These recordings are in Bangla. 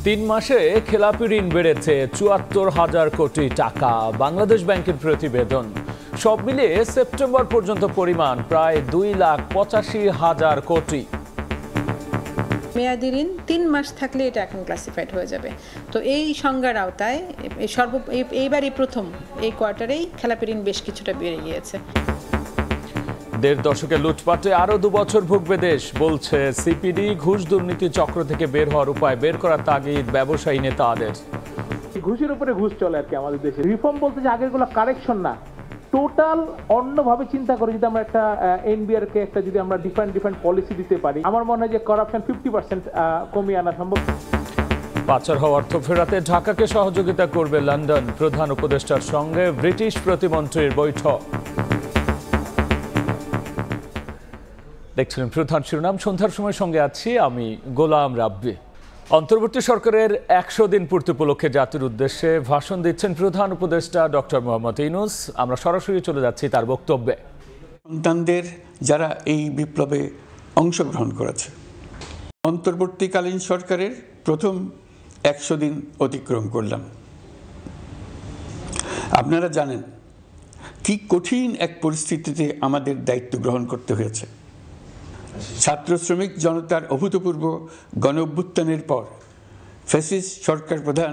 3 মাসে খেলাপি ঋণ বেড়েছে ৭৪,০০০ কোটি টাকা। বাংলাদেশ ব্যাংকের প্রতিবেদন। সব মিলিয়ে সেপ্টেম্বর পর্যন্ত পরিমাণ প্রায় 2,85,০০০ কোটি। মেয়াদি ঋণ 3 মাস থাকলে এটা এখন ক্লাসিফাইড হয়ে যাবে। তো এই সংজ্ঞার আওতায় এইবারই প্রথম এই কোয়ার্টারেই খেলাপি ঋণ বেশ কিছুটা বেড়ে গিয়েছে। ১.৫ দশকের লুটপাটে আরো 2 বছর ভুগবে দেশ, বলছে সিপিডি। ঘুষ দুর্নীতি চক্র থেকে বের হওয়ার উপায় বের করার তাগিদ ব্যবসায়ী নেতাদের। ঘুষের উপরে ঘুষ চলে আর কি আমাদের দেশে। রিফর্ম বলতে যে আগেরগুলো কারেকশন না, টোটাল অন্যভাবে চিন্তা করে যদি আমরা একটা এনবিআর কে একটা যদি আমরা ডিফারেন্ট পলিসি দিতে পারি, আমার মনে হয় যে করাপশন 50% কমিয়ে আনা সম্ভব। পাচার হওয়া অর্থ ফেরাতে ঢাকাকে সহযোগিতা করবে লন্ডন। প্রধান উপদেষ্টার সঙ্গে ব্রিটিশ প্রতিমন্ত্রীর বৈঠক। দেখছিলেন প্রধান শিরোনাম। সন্ধ্যার সময় সঙ্গে আছি আমি গোলাম রাব্বি। অন্তর্বর্তী সরকারের 100 দিন পূর্তি উপলক্ষে জাতির উদ্দেশ্যে ভাষণ দিচ্ছেন প্রধান উপদেষ্টা ডক্টর মোহাম্মদ ইউনূস। আমরা সরাসরি চলে যাচ্ছি তার বক্তব্যে। সন্তানদের যারা এই বিপ্লবে অংশগ্রহণ করেছে, অন্তর্বর্তীকালীন সরকারের প্রথম 100 দিন অতিক্রম করলাম। আপনারা জানেন কি কঠিন এক পরিস্থিতিতে আমাদের দায়িত্ব গ্রহণ করতে হয়েছে। ছাত্র শ্রমিক জনতার অভূতপূর্ব গণ অভ্যুত্থানের পর ফ্যাসিস্ট সরকার প্রধান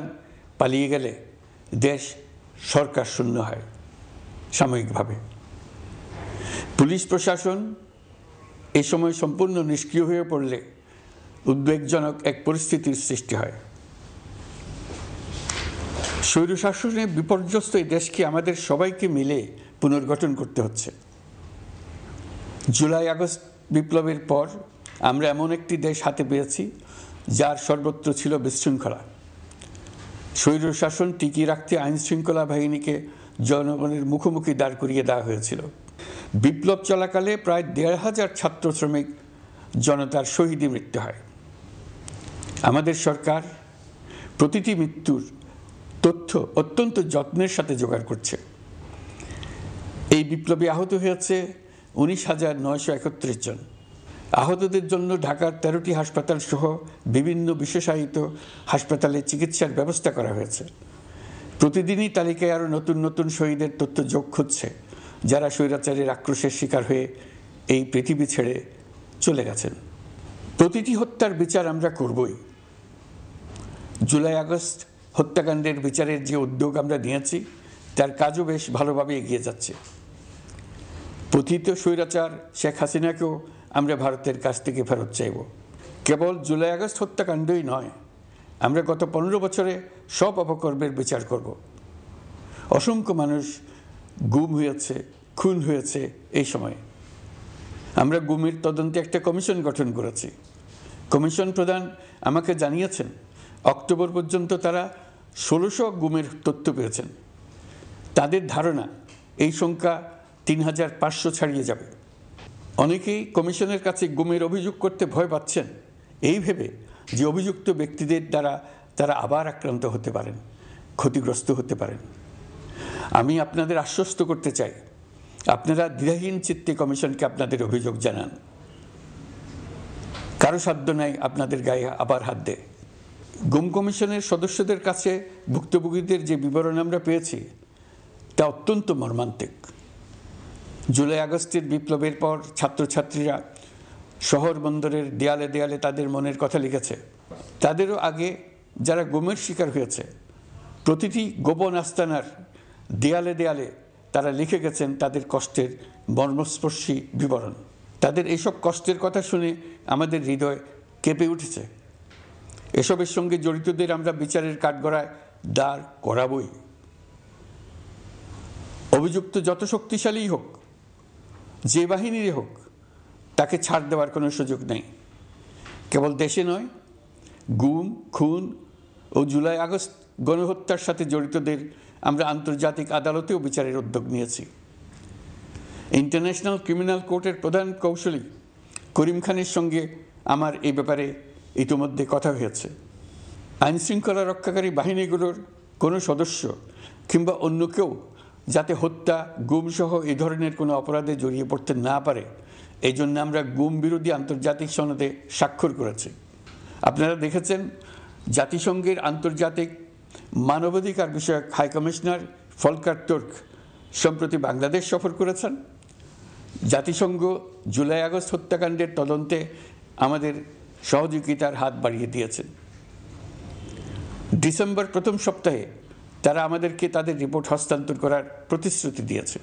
পালিয়ে গেলে দেশ সরকার শূন্য হয় সাময়িকভাবে। পুলিশ প্রশাসন এই সময় সম্পূর্ণ নিষ্ক্রিয় হয়ে পড়লে উদ্বেগজনক এক পরিস্থিতির সৃষ্টি হয়। স্বৈরশাসনে বিপর্যস্ত এই দেশকে আমাদের সবাইকে মিলে পুনর্গঠন করতে হচ্ছে। জুলাই আগস্ট বিপ্লবের পর আমরা এমন একটি দেশ হাতে পেয়েছি যার সর্বত্র ছিল বিশৃঙ্খলা। স্বৈরশাসন টিকিয়ে রাখতে আইন শৃঙ্খলা বাহিনীকে জনগণের মুখোমুখি দাঁড় করিয়ে দেওয়া হয়েছিল। বিপ্লব চলাকালে প্রায় ১,৫০০ ছাত্র শ্রমিক জনতার শহীদে মৃত্যু হয়। আমাদের সরকার প্রতিটি মৃত্যুর তথ্য অত্যন্ত যত্নের সাথে জোগাড় করছে। এই বিপ্লবে আহত হয়েছে ১৯,৯৩১ জন। আহতদের জন্য ঢাকার ১৩টি হাসপাতাল সহ বিভিন্ন বিশেষায়িত হাসপাতালে চিকিৎসার ব্যবস্থা করা হয়েছে। প্রতিদিনই তালিকায় আরও নতুন নতুন শহীদের তথ্য যোগ হচ্ছে, যারা স্বৈরাচারের আক্রোশের শিকার হয়ে এই পৃথিবী ছেড়ে চলে গেছেন। প্রতিটি হত্যার বিচার আমরা করবই। জুলাই আগস্ট হত্যাকাণ্ডের বিচারের যে উদ্যোগ আমরা নিয়েছি তার কাজও বেশ ভালোভাবে এগিয়ে যাচ্ছে। পতিত স্বৈরাচার শেখ হাসিনাকেও আমরা ভারতের কাছ থেকে ফেরত চাইব। কেবল জুলাই আগস্ট হত্যাকাণ্ডই নয়, আমরা গত 15 বছরে সব অপকর্মের বিচার করব। অসংখ্য মানুষ গুম হয়েছে, খুন হয়েছে। এই সময় আমরা গুমের তদন্তে একটা কমিশন গঠন করেছি। কমিশন প্রধান আমাকে জানিয়েছেন অক্টোবর পর্যন্ত তারা ১৬০০ গুমের তথ্য পেয়েছেন। তাদের ধারণা এই সংখ্যা ৩,৫০০ ছাড়িয়ে যাবে। অনেকেই কমিশনের কাছে গুমের অভিযোগ করতে ভয় পাচ্ছেন, এই ভেবে যে অভিযুক্ত ব্যক্তিদের দ্বারা তারা আবার আক্রান্ত হতে পারেন, ক্ষতিগ্রস্ত হতে পারেন। আমি আপনাদের আশ্বস্ত করতে চাই, আপনারা দ্বিধাহীন চিত্তে কমিশনকে আপনাদের অভিযোগ জানান। কারো সাধ্য নাই আপনাদের গায়ে আবার হাত দেয়। গুম কমিশনের সদস্যদের কাছে ভুক্তভোগীদের যে বিবরণ আমরা পেয়েছি তা অত্যন্ত মর্মান্তিক। জুলাই আগস্টের বিপ্লবের পর ছাত্রছাত্রীরা শহর বন্দরের দেয়ালে দেয়ালে তাদের মনের কথা লিখেছে। তাদেরও আগে যারা গুমের শিকার হয়েছে প্রতিটি গোপন আস্তানার দেয়ালে দেয়ালে তারা লিখে গেছেন তাদের কষ্টের মর্মস্পর্শী বিবরণ। তাদের এইসব কষ্টের কথা শুনে আমাদের হৃদয় কেঁপে উঠেছে। এসবের সঙ্গে জড়িতদের আমরা বিচারের কাঠগড়ায় দাঁড় করাবই। অভিযুক্ত যত শক্তিশালী হোক, যে বাহিনীরই হোক, তাকে ছাড় দেওয়ার কোনো সুযোগ নেই। কেবল দেশে নয়, গুম, খুন ও জুলাই আগস্ট গণহত্যার সাথে জড়িতদের আমরা আন্তর্জাতিক আদালতেও বিচারের উদ্যোগ নিয়েছি। ইন্টারন্যাশনাল ক্রিমিনাল কোর্টের প্রধান কৌশলী করিম খানের সঙ্গে আমার এই ব্যাপারে ইতিমধ্যে কথা হয়েছে। আইনশৃঙ্খলা রক্ষাকারী বাহিনীগুলোর কোনো সদস্য কিংবা অন্য কেউ যাতে হত্যা, গুমসহ এই ধরনের কোনো অপরাধে জড়িয়ে পড়তে না পারে, এই জন্য আমরা গুম বিরোধী আন্তর্জাতিক সনদে স্বাক্ষর করেছি। আপনারা দেখেছেন জাতিসংঘের আন্তর্জাতিক মানবাধিকার বিষয়ক হাই কমিশনার ফলকার তুর্ক সম্প্রতি বাংলাদেশ সফর করেছেন। জাতিসংঘ জুলাই আগস্ট হত্যাকাণ্ডের তদন্তে আমাদের সহযোগিতার হাত বাড়িয়ে দিয়েছেন। ডিসেম্বর প্রথম সপ্তাহে তারা আমাদেরকে তাদের রিপোর্ট হস্তান্তর করার প্রতিশ্রুতি দিয়েছে।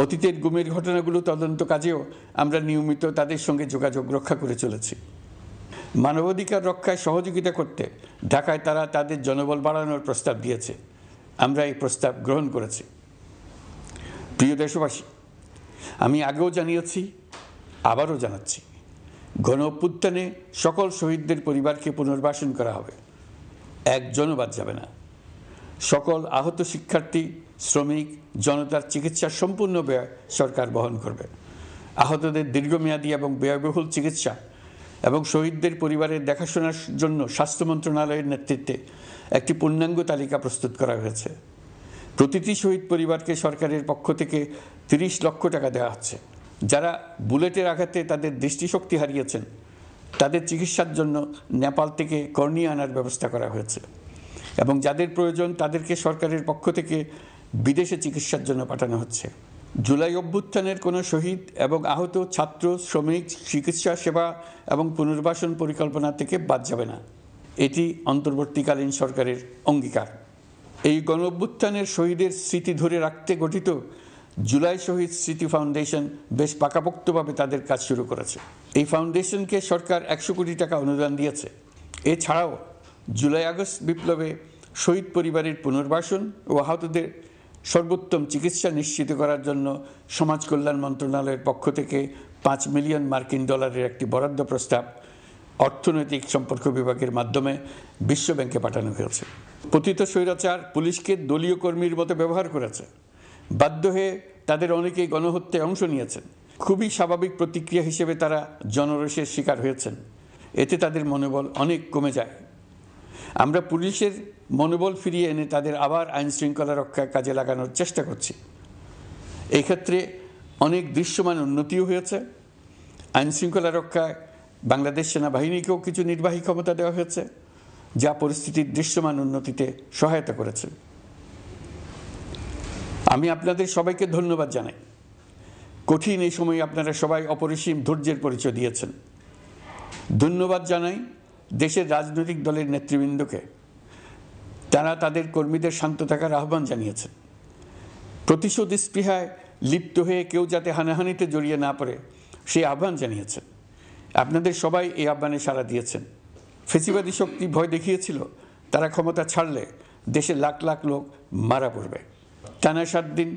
অতীতের গুমের ঘটনাগুলো তদন্ত কাজেও আমরা নিয়মিত তাদের সঙ্গে যোগাযোগ রক্ষা করে চলেছি। মানবাধিকার রক্ষায় সহযোগিতা করতে ঢাকায় তারা তাদের জনবল বাড়ানোর প্রস্তাব দিয়েছে। আমরা এই প্রস্তাব গ্রহণ করেছি। প্রিয় দেশবাসী, আমি আগেও জানিয়েছি, আবারও জানাচ্ছি, গণ অভ্যুত্থানে সকল শহীদদের পরিবারকে পুনর্বাসন করা হবে, একজনও বাদ যাবে না। সকল আহত শিক্ষার্থী, শ্রমিক, জনতার চিকিৎসার সম্পূর্ণ ব্যয় সরকার বহন করবে। আহতদের দীর্ঘমেয়াদী এবং ব্যয়বহুল চিকিৎসা এবং শহীদদের পরিবারের দেখাশোনার জন্য স্বাস্থ্য মন্ত্রণালয়ের নেতৃত্বে একটি পূর্ণাঙ্গ তালিকা প্রস্তুত করা হয়েছে। প্রতিটি শহীদ পরিবারকে সরকারের পক্ষ থেকে ৩০ লক্ষ টাকা দেওয়া হচ্ছে। যারা বুলেটের আঘাতে তাদের দৃষ্টিশক্তি হারিয়েছেন তাদের চিকিৎসার জন্য নেপাল থেকে কর্নিয়া আনার ব্যবস্থা করা হয়েছে এবং যাদের প্রয়োজন তাদেরকে সরকারের পক্ষ থেকে বিদেশে চিকিৎসার জন্য পাঠানো হচ্ছে। জুলাই অভ্যুত্থানের কোনো শহীদ এবং আহত ছাত্র, শ্রমিক চিকিৎসা সেবা এবং পুনর্বাসন পরিকল্পনা থেকে বাদ যাবে না। এটি অন্তর্বর্তীকালীন সরকারের অঙ্গীকার। এই গণ অভ্যুত্থানের শহীদের স্মৃতি ধরে রাখতে গঠিত জুলাই শহীদ স্মৃতি ফাউন্ডেশন বেশ পাকাপোক্তভাবে তাদের কাজ শুরু করেছে। এই ফাউন্ডেশনকে সরকার ১০০ কোটি টাকা অনুদান দিয়েছে। এছাড়াও জুলাই আগস্ট বিপ্লবে শহীদ পরিবারের পুনর্বাসন ও আহতদের সর্বোত্তম চিকিৎসা নিশ্চিত করার জন্য সমাজ কল্যাণ মন্ত্রণালয়ের পক্ষ থেকে $5 মিলিয়ন একটি বরাদ্দ প্রস্তাব অর্থনৈতিক সম্পর্ক বিভাগের মাধ্যমে বিশ্ব ব্যাংকে পাঠানো হয়েছে। পতিত স্বৈরাচার পুলিশকে দলীয় কর্মীর মতো ব্যবহার করেছে। বাধ্য হয়ে তাদের অনেকেই গণহত্যায় অংশ নিয়েছেন। খুবই স্বাভাবিক প্রতিক্রিয়া হিসেবে তারা জনরোষের শিকার হয়েছেন। এতে তাদের মনোবল অনেক কমে যায়। আমরা পুলিশের মনোবল ফিরিয়ে এনে তাদের আবার আইন শৃঙ্খলা রক্ষায় কাজে লাগানোর চেষ্টা করছি। এই ক্ষেত্রে অনেক দৃশ্যমান উন্নতিও হয়েছে। আইন শৃঙ্খলা রক্ষায় বাংলাদেশ সেনাবাহিনীকেও কিছু নির্বাহী ক্ষমতা দেওয়া হয়েছে, যা পরিস্থিতির দৃশ্যমান উন্নতিতে সহায়তা করেছে। আমি আপনাদের সবাইকে ধন্যবাদ জানাই। কঠিন এই সময়ে আপনারা সবাই অপরিসীম ধৈর্যের পরিচয় দিয়েছেন। ধন্যবাদ জানাই দেশের রাজনৈতিক দলের নেতৃবৃন্দকে। তারা তাদের কর্মীদের শান্ত থাকার আহ্বান জানিয়েছেন। প্রতিশোধ স্পৃহায় লিপ্ত হয়ে কেউ যাতে হানাহানিতে জড়িয়ে না পড়ে সেই আহ্বান জানিয়েছেন। আপনাদের সবাই এই আহ্বানে সাড়া দিয়েছেন। ফেসিবাদী শক্তি ভয় দেখিয়েছিল তারা ক্ষমতা ছাড়লে দেশের লাখ লাখ লোক মারা পড়বে। টানা 7 দিন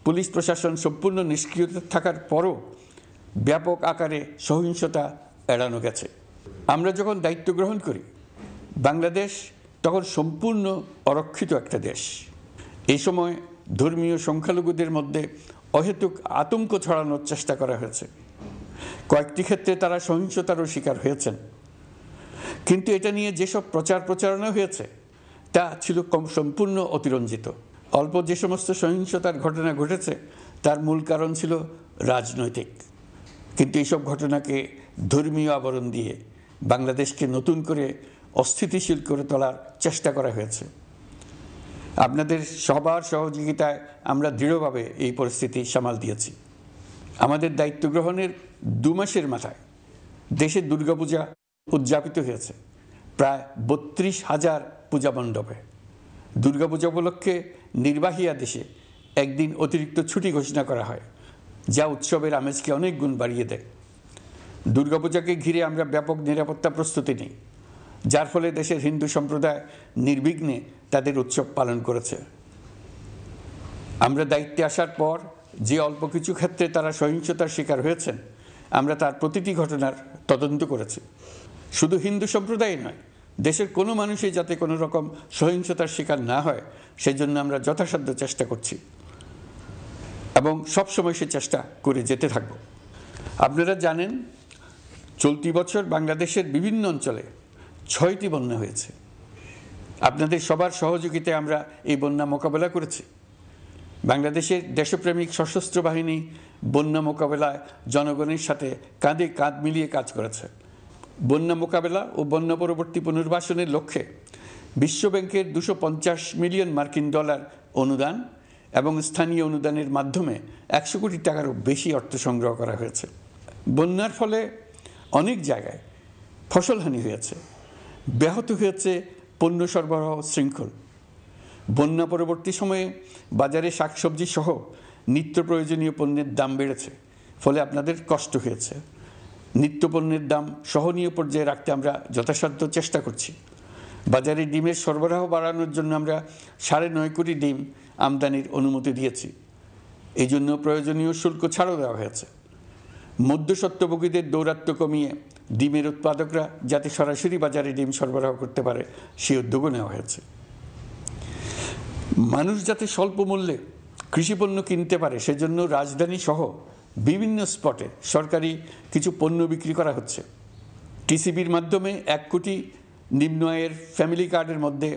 পুলিশ প্রশাসন সম্পূর্ণ নিষ্ক্রিয় থাকার পরও ব্যাপক আকারে সহিংসতা এড়ানো গেছে। আমরা যখন দায়িত্ব গ্রহণ করি বাংলাদেশ তখন সম্পূর্ণ অরক্ষিত একটা দেশ। এই সময় ধর্মীয় সংখ্যালঘুদের মধ্যে অহেতুক আতঙ্ক ছড়ানোর চেষ্টা করা হয়েছে। কয়েকটি ক্ষেত্রে তারা সহিংসতারও শিকার হয়েছেন। কিন্তু এটা নিয়ে যেসব প্রচারণা হয়েছে তা ছিল সম্পূর্ণ অতিরঞ্জিত। অল্প যে সমস্ত সহিংসতার ঘটনা ঘটেছে তার মূল কারণ ছিল রাজনৈতিক। কিন্তু এইসব ঘটনাকে ধর্মীয় আবরণ দিয়ে বাংলাদেশকে নতুন করে অস্থিতিশীল করে তোলার চেষ্টা করা হয়েছে। আপনাদের সবার সহযোগিতায় আমরা দৃঢ়ভাবে এই পরিস্থিতি সামাল দিয়েছি। আমাদের দায়িত্ব গ্রহণের 2 মাসের মাথায় দেশের দুর্গাপূজা উদযাপিত হয়েছে প্রায় 32,000 পূজা মণ্ডপে। দুর্গাপূজা উপলক্ষে নির্বাহী আদেশে একদিন অতিরিক্ত ছুটি ঘোষণা করা হয়, যা উৎসবের আমেজকে অনেক গুণ বাড়িয়ে দেয়। দুর্গাপূজাকে ঘিরে আমরা ব্যাপক নিরাপত্তা প্রস্তুতি নিই, যার ফলে দেশের হিন্দু সম্প্রদায় নির্বিঘ্নে তাদের উৎসব পালন করেছে। আমরা দায়িত্বে আসার পর যে অল্প কিছু ক্ষেত্রে তারা সহিংসতার শিকার হয়েছেন আমরা তার প্রতিটি ঘটনার তদন্ত করেছি। শুধু হিন্দু সম্প্রদায় নয়, দেশের কোনো মানুষই যাতে কোনো রকম সহিংসতার শিকার না হয় সেজন্য আমরা যথাসাধ্য চেষ্টা করছি এবং সবসময় সে চেষ্টা করে যেতে থাকব। আপনারা জানেন চলতি বছর বাংলাদেশের বিভিন্ন অঞ্চলে 6টি বন্যা হয়েছে। আপনাদের সবার সহযোগিতায় আমরা এই বন্যা মোকাবেলা করেছি। বাংলাদেশের দেশপ্রেমিক সশস্ত্র বাহিনী বন্যা মোকাবেলায় জনগণের সাথে কাঁধে কাঁধ মিলিয়ে কাজ করেছে। বন্যা মোকাবেলা ও বন্যা পরবর্তী পুনর্বাসনের লক্ষ্যে বিশ্বব্যাংকের 250 মিলিয়ন মার্কিন ডলার অনুদান এবং স্থানীয় অনুদানের মাধ্যমে 100 কোটি টাকারও বেশি অর্থ সংগ্রহ করা হয়েছে। বন্যার ফলে অনেক জায়গায় ফসলহানি হয়েছে, ব্যাহত হয়েছে পণ্য সরবরাহ শৃঙ্খল। বন্যা পরবর্তী সময়ে বাজারে শাকসবজি সহ নিত্য প্রয়োজনীয় পণ্যের দাম বেড়েছে, ফলে আপনাদের কষ্ট হয়েছে। নিত্য পণ্যের দাম সহনীয় পর্যায়ে রাখতে আমরা যথাসাধ্য চেষ্টা করছি। বাজারে ডিমের সরবরাহ বাড়ানোর জন্য আমরা 9.5 কোটি ডিম আমদানির অনুমতি দিয়েছি। এই জন্য প্রয়োজনীয় শুল্ক ছাড়ও দেওয়া হয়েছে। মধ্যস্বত্বভোগীদের দৌরাত্ম্য কমিয়ে ডিমের উৎপাদকরা যাতে সরাসরি বাজারে ডিম সরবরাহ করতে পারে সেই উদ্যোগও নেওয়া হয়েছে। মানুষ যাতে স্বল্প মূল্যে কৃষিপণ্য কিনতে পারে সেজন্য রাজধানী সহ বিভিন্ন স্পটে সরকারি কিছু পণ্য বিক্রি করা হচ্ছে। টিসিবির মাধ্যমে 1 কোটি নিম্ন আয়ের ফ্যামিলি কার্ডের মধ্যে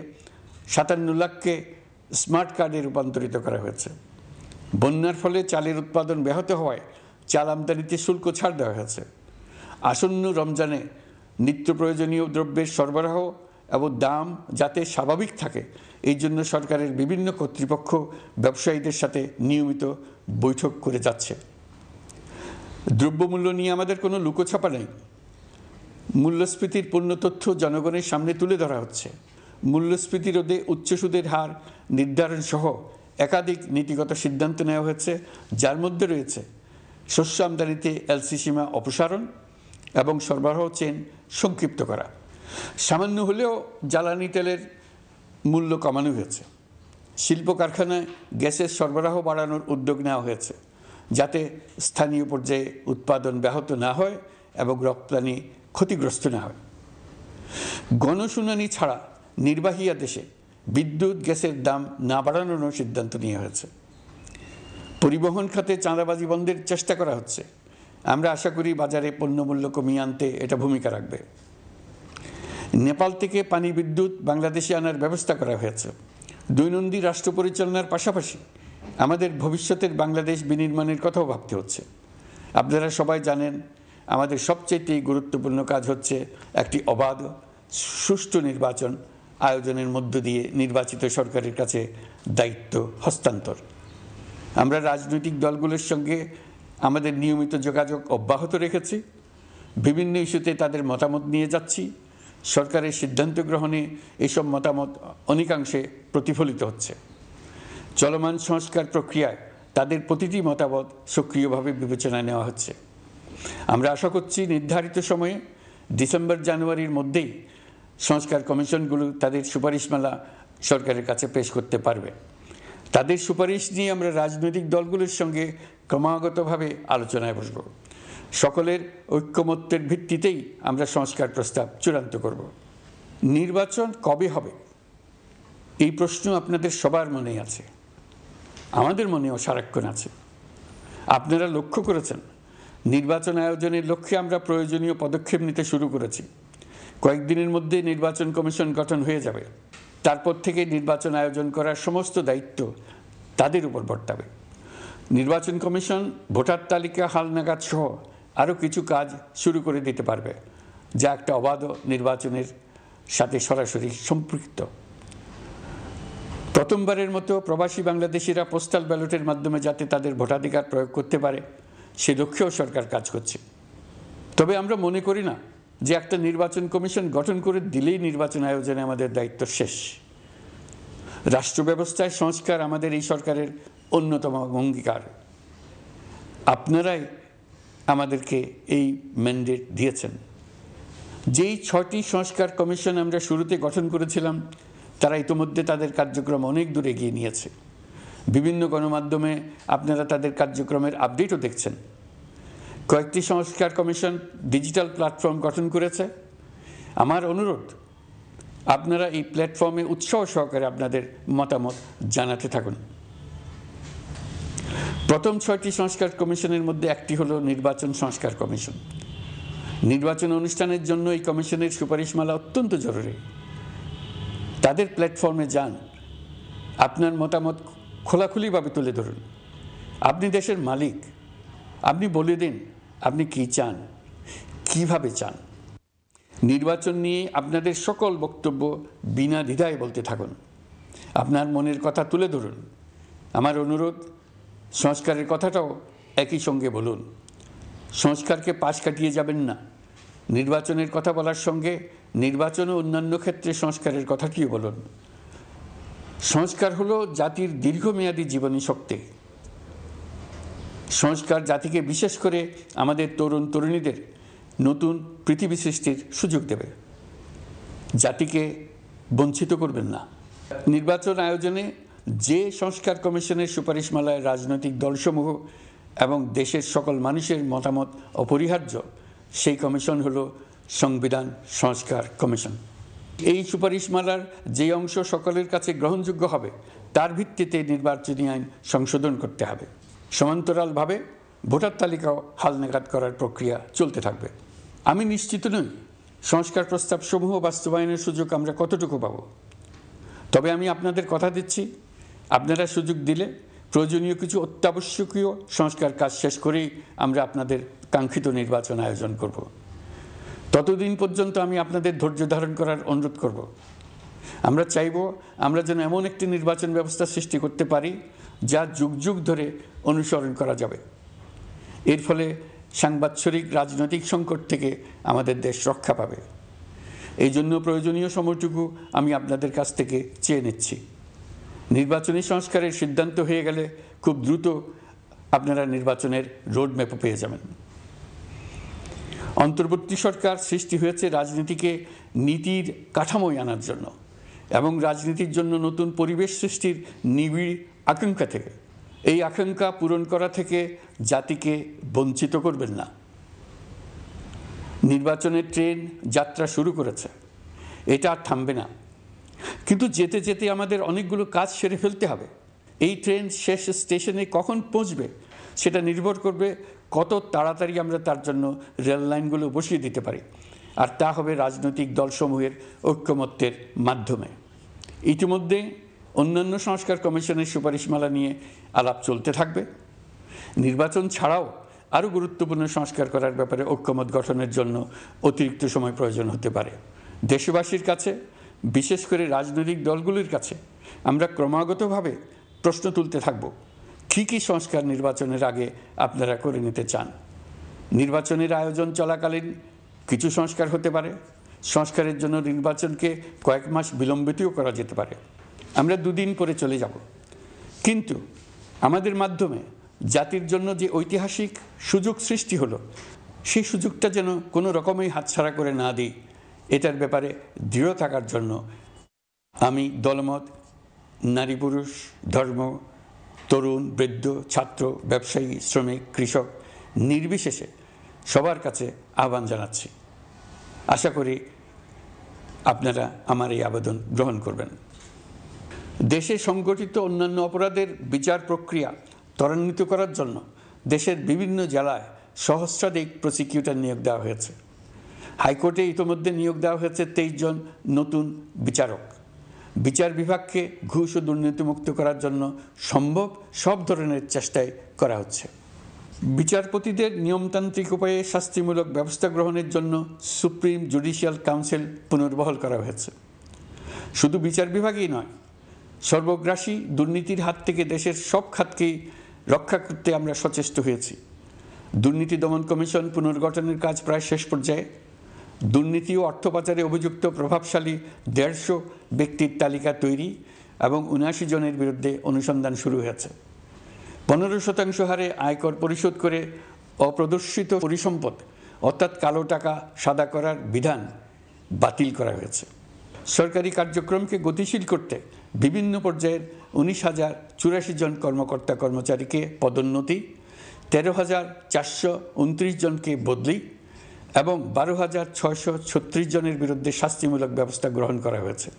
57 লাখকে স্মার্ট কার্ডে রূপান্তরিত করা হয়েছে। বন্যার ফলে চালের উৎপাদন ব্যাহত হওয়ায় চাল আমদানিতে শুল্ক ছাড় দেওয়া হয়েছে। আসন্ন রমজানে নিত্য প্রয়োজনীয় দ্রব্যের সরবরাহ এবং দাম যাতে স্বাভাবিক থাকে এই জন্য সরকারের বিভিন্ন কর্তৃপক্ষ ব্যবসায়ীদের সাথে নিয়মিত বৈঠক করে যাচ্ছে। দ্রব্যমূল্য নিয়ে আমাদের কোনো লুকোছাপা নেই। মূল্যস্ফীতির পূর্ণ তথ্য জনগণের সামনে তুলে ধরা হচ্ছে। মূল্যস্ফীতি রোধে উচ্চ সুদের হার নির্ধারণ সহ একাধিক নীতিগত সিদ্ধান্ত নেওয়া হয়েছে, যার মধ্যে রয়েছে শস্য আমদানিতে এলসি সীমা অপসারণ এবং সরবরাহ চেইন সংক্ষিপ্ত করা। সামান্য হলেও জ্বালানি তেলের মূল্য কমানো হয়েছে। শিল্প কারখানায় গ্যাসের সরবরাহ বাড়ানোর উদ্যোগ নেওয়া হয়েছে যাতে স্থানীয় পর্যায়ে উৎপাদন ব্যাহত না হয় এবং রপ্তানি ক্ষতিগ্রস্ত না হয়। গণশুনানি ছাড়া নির্বাহী আদেশে বিদ্যুৎ গ্যাসের দাম না বাড়ানোর সিদ্ধান্ত নেওয়া হয়েছে। পরিবহন খাতে চাঁদাবাজি বন্ধের চেষ্টা করা হচ্ছে। আমরা আশা করি বাজারে পণ্যমূল্য কমিয়ে আনতে এটা ভূমিকা রাখবে। নেপাল থেকে পানি বিদ্যুৎ বাংলাদেশে আনার ব্যবস্থা করা হয়েছে। দৈনন্দিন রাষ্ট্র পরিচালনার পাশাপাশি আমাদের ভবিষ্যতের বাংলাদেশ বিনির্মাণের কথাও ভাবতে হচ্ছে। আপনারা সবাই জানেন আমাদের সবচেয়ে গুরুত্বপূর্ণ কাজ হচ্ছে একটি অবাধ সুষ্ঠু নির্বাচন আয়োজনের মধ্য দিয়ে নির্বাচিত সরকারের কাছে দায়িত্ব হস্তান্তর। আমরা রাজনৈতিক দলগুলোর সঙ্গে আমাদের নিয়মিত যোগাযোগ অব্যাহত রেখেছি। বিভিন্ন ইস্যুতে তাদের মতামত নিয়ে যাচ্ছি। সরকারের সিদ্ধান্ত গ্রহণে এসব মতামত অনেকাংশে প্রতিফলিত হচ্ছে। চলমান সংস্কার প্রক্রিয়ায় তাদের প্রতিটি মতামত সক্রিয়ভাবে বিবেচনায় নেওয়া হচ্ছে। আমরা আশা করছি নির্ধারিত সময়ে ডিসেম্বর-জানুয়ারির মধ্যেই সংস্কার কমিশনগুলো তাদের সুপারিশমালা সরকারের কাছে পেশ করতে পারবে। তাদের সুপারিশ নিয়ে আমরা রাজনৈতিক দলগুলোর সঙ্গে ক্রমাগতভাবে আলোচনায় বসব। সকলের ঐক্যমত্যের ভিত্তিতেই আমরা সংস্কার প্রস্তাব চূড়ান্ত করব। নির্বাচন কবে হবে এই প্রশ্ন আপনাদের সবার মনেই আছে, আমাদের মনেও সারাক্ষণ আছে। আপনারা লক্ষ্য করেছেন নির্বাচন আয়োজনের লক্ষ্যে আমরা প্রয়োজনীয় পদক্ষেপ নিতে শুরু করেছি। কয়েকদিনের মধ্যে নির্বাচন কমিশন গঠন হয়ে যাবে। তারপর থেকে নির্বাচন আয়োজন করার সমস্ত দায়িত্ব তাদের উপর বর্তাবে। নির্বাচন কমিশন ভোটার তালিকা হালনাগাদ সহ আরও কিছু কাজ শুরু করে দিতে পারবে, যা একটা অবাধ নির্বাচনের সাথে সরাসরি সম্পৃক্ত। প্রথমবারের মতো প্রবাসী বাংলাদেশিরা পোস্টাল ব্যালটের মাধ্যমে যাতে তাদের ভোটাধিকার প্রয়োগ করতে পারে সে লক্ষ্যেও সরকার কাজ করছে। তবে আমরা মনে করি না যে একটা নির্বাচন কমিশন গঠন করে দিলেই নির্বাচন আয়োজনে আমাদের দায়িত্ব শেষ। রাষ্ট্র ব্যবস্থায় সংস্কার আমাদের এই সরকারের অন্যতম অঙ্গীকার। আপনারাই আমাদেরকে এই ম্যান্ডেট দিয়েছেন। যেই 6টি সংস্কার কমিশন আমরা শুরুতে গঠন করেছিলাম তারা ইতিমধ্যে তাদের কার্যক্রম অনেক দূর এগিয়ে নিয়েছে। বিভিন্ন গণমাধ্যমে আপনারা তাদের কার্যক্রমের আপডেটও দেখছেন। কয়েকটি সংস্কার কমিশন ডিজিটাল প্ল্যাটফর্ম গঠন করেছে। আমার অনুরোধ আপনারা এই প্ল্যাটফর্মে উৎসাহ সহকারে আপনাদের মতামত জানাতে থাকুন। প্রথম 6টি সংস্কার কমিশনের মধ্যে একটি হলো নির্বাচন সংস্কার কমিশন। নির্বাচন অনুষ্ঠানের জন্য এই কমিশনের সুপারিশমালা অত্যন্ত জরুরি। তাদের প্ল্যাটফর্মে যান, আপনার মতামত খোলাখুলিভাবে তুলে ধরুন। আপনি দেশের মালিক, আপনি বলে দিন আপনি কি চান, কিভাবে চান। নির্বাচন নিয়ে আপনাদের সকল বক্তব্য বিনা দ্বিধায় বলতে থাকুন, আপনার মনের কথা তুলে ধরুন। আমার অনুরোধ, সংস্কারের কথাটাও একই সঙ্গে বলুন। সংস্কারকে পাশ কাটিয়ে যাবেন না। নির্বাচনের কথা বলার সঙ্গে নির্বাচন ও অন্যান্য ক্ষেত্রে সংস্কারের কথাটিও বলুন। সংস্কার হলো জাতির দীর্ঘমেয়াদী জীবনী শক্তি। সংস্কার জাতিকে, বিশেষ করে আমাদের তরুণ তরুণীদের নতুন পৃথিবী সৃষ্টির সুযোগ দেবে, জাতিকে বঞ্চিত করবেন না। নির্বাচন আয়োজনে যে সংস্কার কমিশনের সুপারিশমালায় রাজনৈতিক দলসমূহ এবং দেশের সকল মানুষের মতামত অপরিহার্য, সেই কমিশন হলো সংবিধান সংস্কার কমিশন। এই সুপারিশমালার যে অংশ সকলের কাছে গ্রহণযোগ্য হবে তার ভিত্তিতে নির্বাচনী আইন সংশোধন করতে হবে। সমান্তরালভাবে ভোটার তালিকাও হালনাগাদ করার প্রক্রিয়া চলতে থাকবে। আমি নিশ্চিত নই সংস্কার প্রস্তাবসমূহ বাস্তবায়নের সুযোগ আমরা কতটুকু পাব, তবে আমি আপনাদের কথা দিচ্ছি, আপনারা সুযোগ দিলে প্রয়োজনীয় কিছু অত্যাবশ্যকীয় সংস্কার কাজ শেষ করেই আমরা আপনাদের কাঙ্ক্ষিত নির্বাচন আয়োজন করব। ততদিন পর্যন্ত আমি আপনাদের ধৈর্য ধারণ করার অনুরোধ করব। আমরা চাইব আমরা যেন এমন একটি নির্বাচন ব্যবস্থা সৃষ্টি করতে পারি যা যুগ যুগ ধরে অনুসরণ করা যাবে। এর ফলে সাংবৎসরিক রাজনৈতিক সংকট থেকে আমাদের দেশ রক্ষা পাবে। এই জন্য প্রয়োজনীয় সময়টুকু আমি আপনাদের কাছ থেকে চেয়ে নিচ্ছি। নির্বাচনী সংস্কারের সিদ্ধান্ত হয়ে গেলে খুব দ্রুত আপনারা নির্বাচনের রোডম্যাপও পেয়ে যাবেন। অন্তর্বর্তী সরকার সৃষ্টি হয়েছে রাজনীতিকে নীতির কাঠামোয় আনার জন্য এবং রাজনীতির জন্য নতুন পরিবেশ সৃষ্টির নিবিড় আকাঙ্ক্ষা থেকে। এই আকাঙ্ক্ষা পূরণ করা থেকে জাতিকে বঞ্চিত করবেন না। নির্বাচনের ট্রেন যাত্রা শুরু করেছে, এটা আর থামবে না, কিন্তু যেতে যেতে আমাদের অনেকগুলো কাজ সেরে ফেলতে হবে। এই ট্রেন শেষ স্টেশনে কখন পৌঁছবে সেটা নির্ভর করবে কত তাড়াতাড়ি আমরা তার জন্য রেল লাইনগুলো বসিয়ে দিতে পারি, আর তা হবে রাজনৈতিক দলসমূহের ঐক্যমত্যের মাধ্যমে। ইতিমধ্যে অন্যান্য সংস্কার কমিশনের সুপারিশমালা নিয়ে আলাপ চলতে থাকবে। নির্বাচন ছাড়াও আরও গুরুত্বপূর্ণ সংস্কার করার ব্যাপারে ঐক্যমত গঠনের জন্য অতিরিক্ত সময় প্রয়োজন হতে পারে। দেশবাসীর কাছে, বিশেষ করে রাজনৈতিক দলগুলির কাছে আমরা ক্রমাগতভাবে প্রশ্ন তুলতে থাকব, কী কী সংস্কার নির্বাচনের আগে আপনারা করে নিতে চান। নির্বাচনের আয়োজন চলাকালীন কিছু সংস্কার হতে পারে। সংস্কারের জন্য নির্বাচনকে কয়েক মাস বিলম্বিতও করা যেতে পারে। আমরা দুদিন পরে চলে যাব, কিন্তু আমাদের মাধ্যমে জাতির জন্য যে ঐতিহাসিক সুযোগ সৃষ্টি হলো, সেই সুযোগটা যেন কোনো রকমই হাতছাড়া করে না দিই, এটার ব্যাপারে দৃঢ় থাকার জন্য আমি দলমত, নারী পুরুষ, ধর্ম, তরুণ বৃদ্ধ, ছাত্র, ব্যবসায়ী, শ্রমিক, কৃষক নির্বিশেষে সবার কাছে আহ্বান জানাচ্ছি। আশা করি আপনারা আমার এই আবেদন গ্রহণ করবেন। দেশে সংগঠিত অন্যান্য অপরাধের বিচার প্রক্রিয়া ত্বরান্বিত করার জন্য দেশের বিভিন্ন জেলায় সহস্রাধিক প্রসিকিউটর নিয়োগ দেওয়া হয়েছে। হাইকোর্টে ইতিমধ্যে নিয়োগ দেওয়া হয়েছে 23 জন নতুন বিচারক। বিচার বিভাগকে ঘুষ ও দুর্নীতিমুক্ত করার জন্য সম্ভব সব ধরনের চেষ্টাই করা হচ্ছে। বিচারপতিদের নিয়মতান্ত্রিক উপায়ে শাস্তিমূলক ব্যবস্থা গ্রহণের জন্য সুপ্রিম জুডিশিয়াল কাউন্সিল পুনর্বহাল করা হয়েছে। শুধু বিচার বিভাগই নয়, সর্বগ্রাসী দুর্নীতির হাত থেকে দেশের সব খাতকেই রক্ষা করতে আমরা সচেষ্ট হয়েছি। দুর্নীতি দমন কমিশন পুনর্গঠনের কাজ প্রায় শেষ পর্যায়ে। দুর্নীতি ও অর্থ পাচারে অভিযুক্ত প্রভাবশালী 150 ব্যক্তির তালিকা তৈরি এবং 79 জনের বিরুদ্ধে অনুসন্ধান শুরু হয়েছে। 15% হারে আয়কর পরিশোধ করে অপ্রদর্শিত পরিসম্পদ অর্থাৎ কালো টাকা সাদা করার বিধান বাতিল করা হয়েছে। সরকারি কার্যক্রমকে গতিশীল করতে বিভিন্ন পর্যায়ের 19,084 জন কর্মকর্তা কর্মচারীকে পদোন্নতি, 13,429 জনকে বদলি এবং 12,636 জনের বিরুদ্ধে শাস্তিমূলক ব্যবস্থা গ্রহণ করা হয়েছে।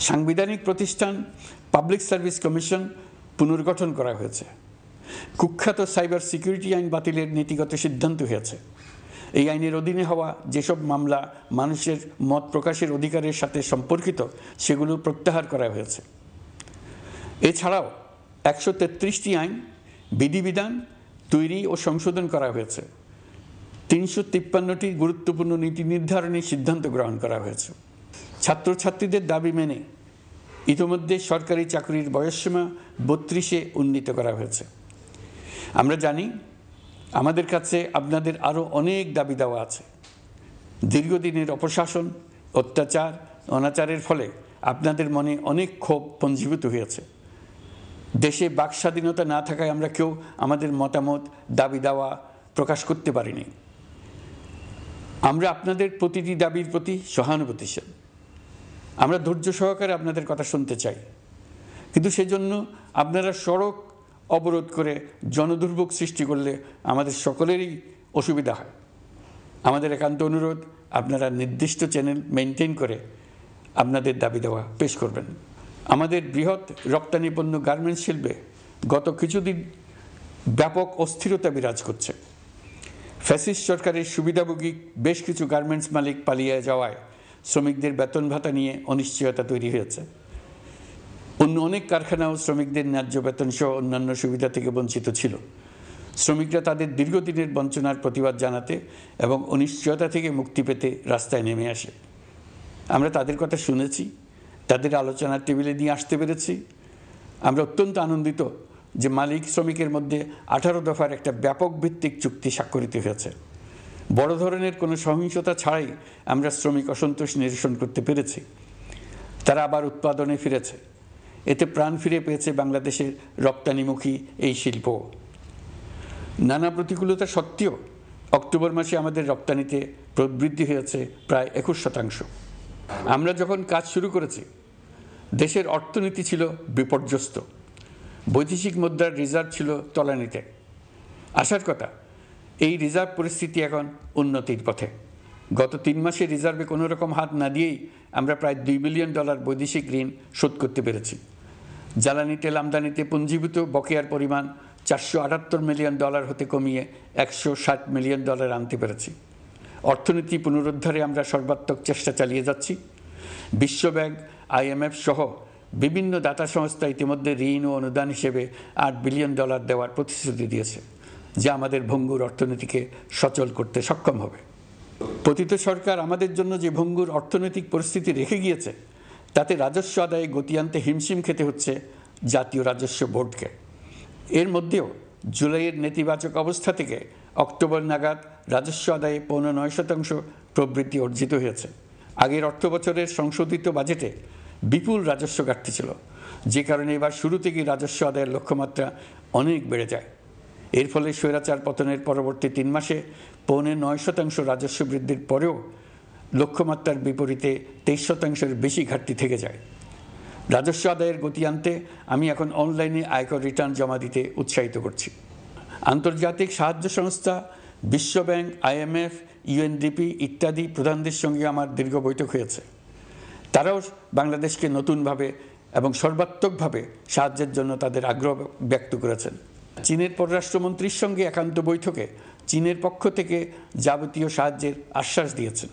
সাংবিধানিক প্রতিষ্ঠান পাবলিক সার্ভিস কমিশন পুনর্গঠন করা হয়েছে। কুখ্যাত সাইবার সিকিউরিটি আইন বাতিলের নীতিগত সিদ্ধান্ত হয়েছে। এই আইনের অধীনে হওয়া যেসব মামলা মানুষের মত প্রকাশের অধিকারের সাথে সম্পর্কিত সেগুলো প্রত্যাহার করা হয়েছে। এছাড়াও 133টি আইন বিধিবিধান তৈরি ও সংশোধন করা হয়েছে। 353টি গুরুত্বপূর্ণ নীতি নির্ধারণী সিদ্ধান্ত গ্রহণ করা হয়েছে। ছাত্রছাত্রীদের দাবি মেনে ইতিমধ্যে সরকারি চাকরির বয়সসীমা 32-এ উন্নীত করা হয়েছে। আমরা জানি আমাদের কাছে আপনাদের আরও অনেক দাবি দেওয়া আছে। দীর্ঘদিনের অপশাসন, অত্যাচার, অনাচারের ফলে আপনাদের মনে অনেক ক্ষোভ পঞ্জীভূত হয়েছে। দেশে বাক স্বাধীনতা না থাকায় আমরা কেউ আমাদের মতামত, দাবি দাওয়া প্রকাশ করতে পারিনি। আমরা আপনাদের প্রতিটি দাবির প্রতি সহানুভূতিশীল। আমরা ধৈর্য সহকারে আপনাদের কথা শুনতে চাই, কিন্তু সেজন্য আপনারা সড়ক অবরোধ করে জনদুর্ভোগ সৃষ্টি করলে আমাদের সকলেরই অসুবিধা হয়। আমাদের একান্ত অনুরোধ, আপনারা নির্দিষ্ট চ্যানেল মেনটেন করে আপনাদের দাবি দেওয়া পেশ করবেন। আমাদের বৃহৎ রপ্তানি পণ্য গার্মেন্টস শিল্পে গত কিছুদিন ব্যাপক অস্থিরতা বিরাজ করছে। ফ্যাসিস্ট সরকারের সুবিধাভোগী বেশ কিছু গার্মেন্টস মালিক পালিয়ে যাওয়ায় শ্রমিকদের বেতন ভাতা নিয়ে অনিশ্চয়তা তৈরি হয়েছে। অন্য অনেক কারখানাও শ্রমিকদের ন্যায্য বেতন সহ অন্যান্য সুবিধা থেকে বঞ্চিত ছিল। শ্রমিকরা তাদের দীর্ঘদিনের বঞ্চনার প্রতিবাদ জানাতে এবং অনিশ্চয়তা থেকে মুক্তি পেতে রাস্তায় নেমে আসে। আমরা তাদের কথা শুনেছি, তাদের আলোচনার টেবিলে নিয়ে আসতে পেরেছি। আমরা অত্যন্ত আনন্দিত যে মালিক শ্রমিকের মধ্যে 18 দফার একটা ব্যাপক ভিত্তিক চুক্তি স্বাক্ষরিত হয়েছে। বড় ধরনের কোনো সহিংসতা ছাড়াই আমরা শ্রমিক অসন্তোষ নিরসন করতে পেরেছি। তারা আবার উৎপাদনে ফিরেছে। এতে প্রাণ ফিরে পেয়েছে বাংলাদেশের রপ্তানিমুখী এই শিল্প। নানা প্রতিকূলতা সত্ত্বেও অক্টোবর মাসে আমাদের রপ্তানিতে প্রবৃদ্ধি হয়েছে প্রায় 21%। আমরা যখন কাজ শুরু করেছি দেশের অর্থনীতি ছিল বিপর্যস্ত, বৈদেশিক মুদ্রার রিজার্ভ ছিল তলানিতে। আসার কথা, এই রিজার্ভ পরিস্থিতি এখন উন্নতির পথে। গত 3 মাসে রিজার্ভে কোনো রকম হাত না দিয়েই আমরা প্রায় $2 বিলিয়ন বৈদেশিক ঋণ শোধ করতে পেরেছি। জ্বালানি তেল আমদানিতে পুঞ্জীভূত বকেয়ার পরিমাণ $478 মিলিয়ন হতে কমিয়ে $160 মিলিয়ন আনতে পেরেছি। অর্থনীতি পুনরুদ্ধারে আমরা সর্বাত্মক চেষ্টা চালিয়ে যাচ্ছি। বিশ্বব্যাংক, IMF সহ বিভিন্ন দাতা সংস্থা ইতিমধ্যে ঋণ ও অনুদান হিসেবে $8 বিলিয়ন দেওয়ার প্রতিশ্রুতি দিয়েছে, যা আমাদের ভঙ্গুর অর্থনীতিকে সচল করতে সক্ষম হবে। পতিত সরকার আমাদের জন্য যে ভঙ্গুর অর্থনৈতিক পরিস্থিতি রেখে গিয়েছে, তাতে রাজস্ব আদায়ে গতি আনতে হিমশিম খেতে হচ্ছে জাতীয় রাজস্ব বোর্ডকে। এর মধ্যেও জুলাইয়ের নেতিবাচক অবস্থা থেকে অক্টোবর নাগাদ রাজস্ব আদায়ে 9.9% প্রবৃদ্ধি অর্জিত হয়েছে। আগের অর্থ বছরের সংশোধিত বাজেটে বিপুল রাজস্ব ঘাটতি ছিল, যে কারণে এবার শুরু থেকেই রাজস্ব আদায়ের লক্ষ্যমাত্রা অনেক বেড়ে যায়। এর ফলে স্বৈরাচার পতনের পরবর্তী 3 মাসে 9.9% রাজস্ব বৃদ্ধির পরেও লক্ষ্যমাত্রার বিপরীতে 23%-এর বেশি ঘাটতি থেকে যায়। রাজস্ব আদায়ের গতি আনতে আমি এখন অনলাইনে আয়কর রিটার্ন জমা দিতে উৎসাহিত করছি। আন্তর্জাতিক সাহায্য সংস্থা, বিশ্বব্যাংক, IMF, UNDP ইত্যাদি প্রধানদের সঙ্গে আমার দীর্ঘ বৈঠক হয়েছে। তারাও বাংলাদেশকে নতুনভাবে এবং সর্বাত্মকভাবে সাহায্যের জন্য তাদের আগ্রহ ব্যক্ত করেছেন। চীনের পররাষ্ট্রমন্ত্রীর সঙ্গে একান্ত বৈঠকে চীনের পক্ষ থেকে যাবতীয় সাহায্যের আশ্বাস দিয়েছেন।